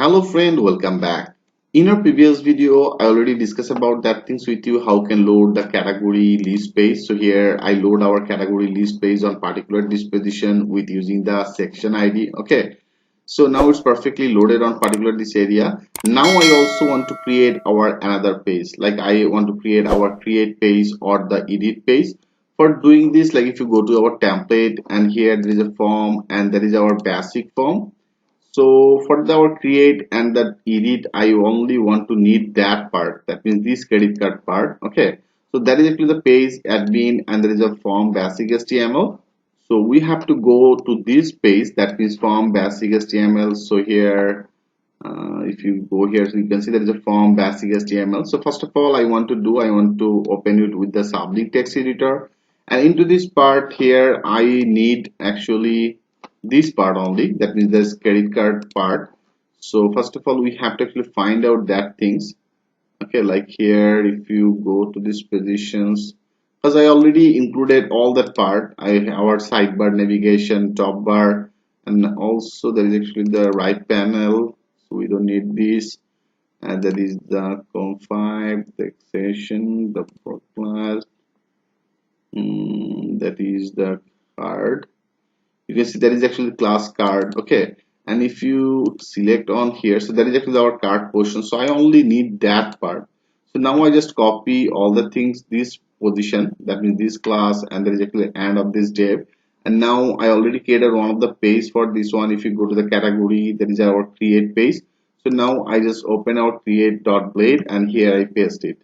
Hello friend, welcome back. In our previous video, I already discussed about that things with you, how can load the category list page. So here I load our category list page on particular disposition with using the section ID. Okay. So now it's perfectly loaded on particular this area. Now I also want to create our another page. Like I want to create our create page or the edit page. For doing this, like if you go to our template and here there is a form and that is our basic form. So for our create and that edit, I only want to need that part. That means this credit card part. Okay. So that is actually the page admin and there is a form basic HTML. So we have to go to this page, that means form basic HTML. So here, if you go here, so you can see there is a form basic HTML. So first of all, I want to open it with the sublink text editor. And into this part here, I need actually this part only, that means this credit card part. So first of all, we have to actually find out that things. Okay, like here if you go to these positions, because I already included all that part, our sidebar navigation, top bar, and also there is actually the right panel, so we don't need this. And that is the conf5, the extension, the class, that is the card. You can see that is actually the class card. Okay, and if you select on here, so that is actually our card portion, so I only need that part. So now I just copy all the things, this position, that means this class, and there is actually the end of this div. And now I already created one of the page for this one. If you go to the category, that is our create page. So now I just open our create.blade and here I paste it.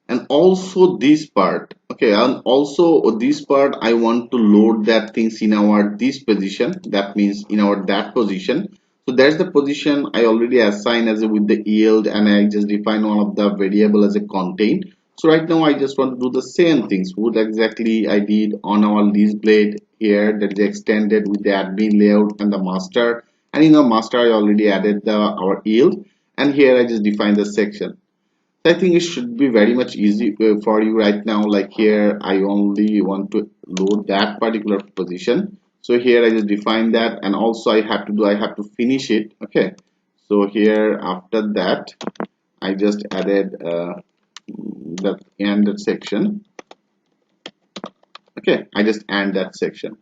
And also this part, okay, and also this part I want to load that things in our this position, that means in our that position. So that's the position I already assign as a with the yield, and I just define one of the variable as a contain. So right now I just want to do the same things what exactly I did on our list blade here, that is extended with the admin layout and the master. And in the master I already added the our yield, and here I just define the section. I think it should be very much easy for you right now. Like here, I only want to load that particular position. So here I just define that, and also I have to finish it. Okay. So here after that, I just added the end section. Okay, I just end that section.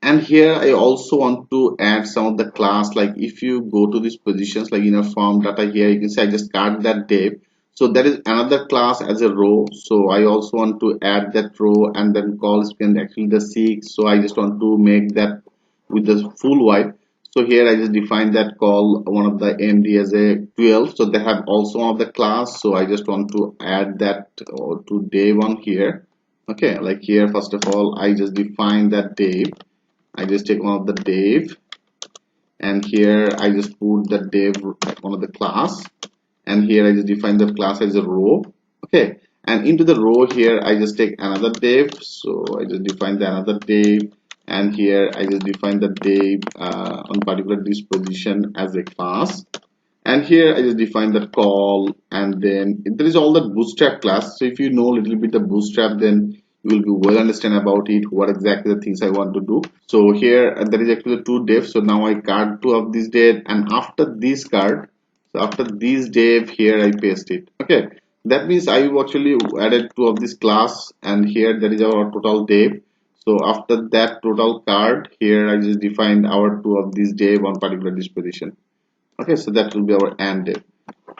And here I also want to add some of the class. Like if you go to these positions, like in a form data here, you can see I just cut that div. So that is another class as a row. So I also want to add that row and then call spend actually the 6. So I just want to make that with the full white. So here I just define that call one of the MD as a 12. So they have also one of the class. So I just want to add that to div one here. Okay, like here first of all I just define that div. I just take one of the div, and here I just put the div one of the class, and here I just define the class as a row. Okay, and into the row here I just take another div, so I just define the another div, and here I just define the div on particular disposition as a class, and here I just define the call, and then there is all the bootstrap class. So if you know a little bit the bootstrap, then you will be well understand about it, what exactly the things I want to do. So here there is actually two divs. So now I card two of this div, and after this card, so after this div here I paste it. Okay, that means I actually added two of this class, and here there is our total div. So after that total card, here I just defined our two of this div on particular disposition. Okay, so that will be our and div.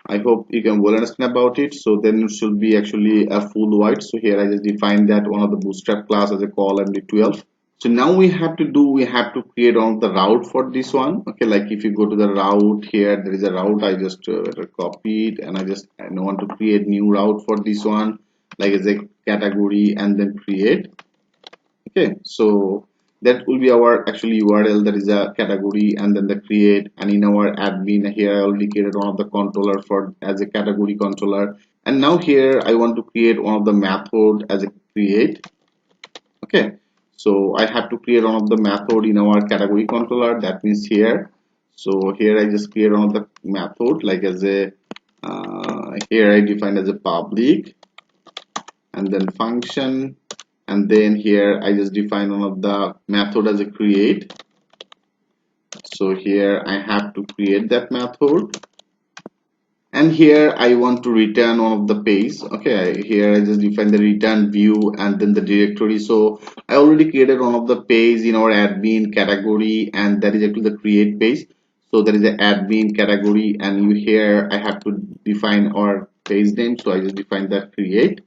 I hope you can well understand about it. So then it should be actually a full white. So here I just defined that one of the bootstrap class as a call MD12. So now we have to create on the route for this one. Okay, like if you go to the route here, there is a route. I just copy it, and I want to create new route for this one, like as a category, and then create. Okay, so that will be our actually URL, that is a category, and then the create, and in our admin here I already created one of the controller for as a category controller, and now here I want to create one of the method as a create. Okay, so I have to create one of the method in our category controller, that means here. So here I just create one of the method like as a here I define as a public, and then function, and then here I just define one of the method as a create. So here I have to create that method, and here I want to return one of the page. Okay, here I just define the return view and then the directory. So I already created one of the page in our admin category, and that is actually the create page. So there is the admin category, and you here I have to define our page name. So I just define that create,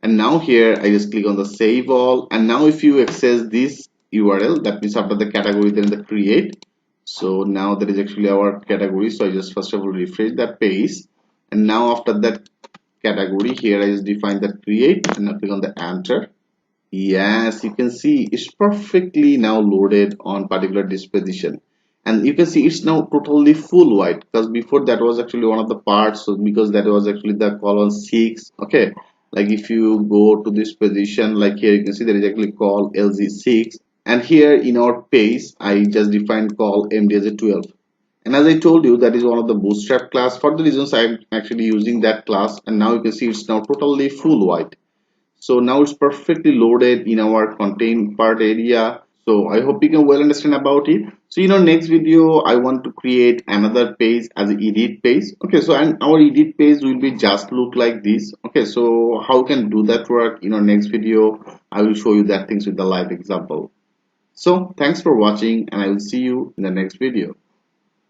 and now here I just click on the save all, and now if you access this URL, that means after the category then the create. So now that is actually our category. So I just first of all refresh that page, and now after that category here I just define that create, and I click on the enter. Yes, you can see it's perfectly now loaded on particular disposition, and you can see it's now totally full white, because before that was actually one of the parts. So because that was actually the column 6. Okay, like if you go to this position, like here you can see there is actually call LZ6, and here in our page I just defined call MD as a 12. And as I told you, that is one of the bootstrap class. For the reasons I'm actually using that class, and now you can see it's now totally full white. So now it's perfectly loaded in our contain part area. So I hope you can well understand about it. So next video I want to create another page as an edit page. Okay, so and our edit page will be just look like this. Okay, so how can do that work? Next video I will show you that things with the live example. So thanks for watching, and I will see you in the next video.